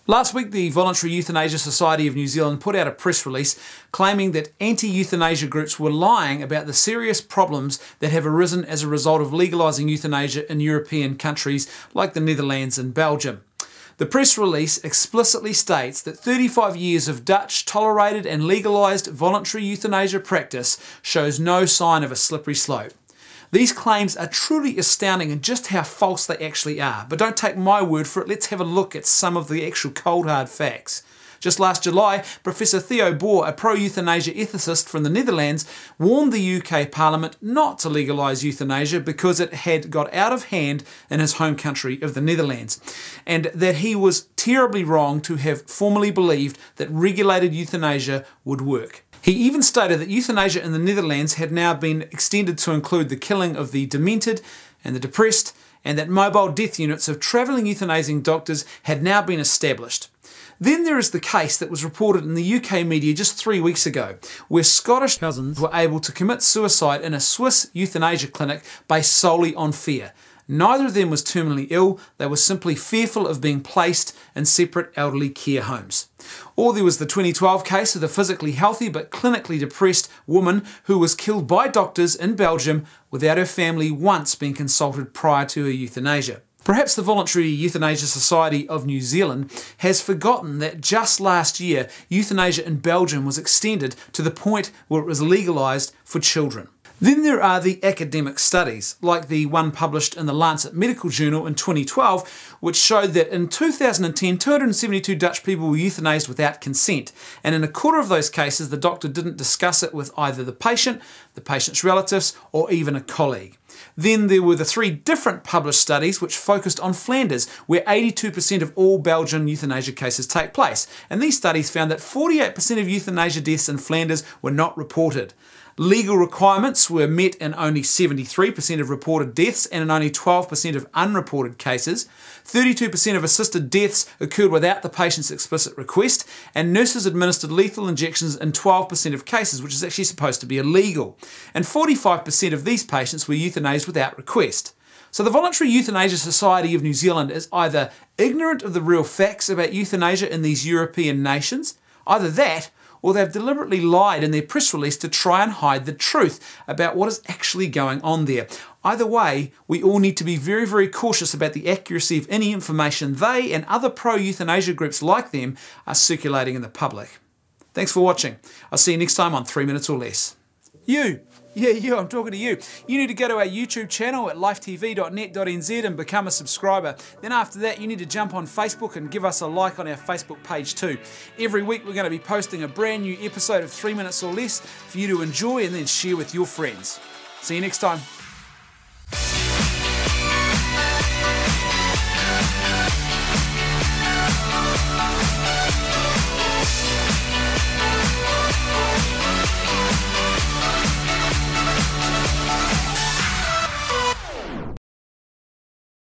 Last week, the Voluntary Euthanasia Society of New Zealand put out a press release claiming that anti-euthanasia groups were lying about the serious problems that have arisen as a result of legalising euthanasia in European countries like the Netherlands and Belgium. The press release explicitly states that 35 years of Dutch tolerated and legalised voluntary euthanasia practice shows no sign of a slippery slope. These claims are truly astounding in just how false they actually are. But don't take my word for it, let's have a look at some of the actual cold hard facts. Just last July, Professor Theo Boer, a pro-euthanasia ethicist from the Netherlands, warned the UK Parliament not to legalise euthanasia because it had got out of hand in his home country of the Netherlands, and that he was terribly wrong to have formally believed that regulated euthanasia would work. He even stated that euthanasia in the Netherlands had now been extended to include the killing of the demented and the depressed, and that mobile death units of travelling euthanizing doctors had now been established. Then there is the case that was reported in the UK media just 3 weeks ago, where Scottish cousins were able to commit suicide in a Swiss euthanasia clinic based solely on fear. Neither of them was terminally ill, they were simply fearful of being placed in separate elderly care homes. Or there was the 2012 case of a physically healthy but clinically depressed woman who was killed by doctors in Belgium without her family once being consulted prior to her euthanasia. Perhaps the Voluntary Euthanasia Society of New Zealand has forgotten that just last year euthanasia in Belgium was extended to the point where it was legalised for children. Then there are the academic studies, like the one published in the Lancet Medical Journal in 2012, which showed that in 2010, 272 Dutch people were euthanized without consent, and in a quarter of those cases, the doctor didn't discuss it with either the patient's relatives, or even a colleague. Then there were the 3 different published studies which focused on Flanders, where 82% of all Belgian euthanasia cases take place, and these studies found that 48% of euthanasia deaths in Flanders were not reported. Legal requirements were met in only 73% of reported deaths and in only 12% of unreported cases. 32% of assisted deaths occurred without the patient's explicit request, and nurses administered lethal injections in 12% of cases, which is actually supposed to be illegal. And 45% of these patients were euthanized without request. So the Voluntary Euthanasia Society of New Zealand is either ignorant of the real facts about euthanasia in these European nations, either that, or they've deliberately lied in their press release to try and hide the truth about what is actually going on there. Either way, we all need to be very, very cautious about the accuracy of any information they and other pro-euthanasia groups like them are circulating in the public. Thanks for watching. I'll see you next time on 3 Minutes or Less. You, I'm talking to you. You need to go to our YouTube channel at lifetv.net.nz and become a subscriber. Then after that, you need to jump on Facebook and give us a like on our Facebook page too. Every week, we're going to be posting a brand new episode of 3 Minutes or Less for you to enjoy and then share with your friends. See you next time.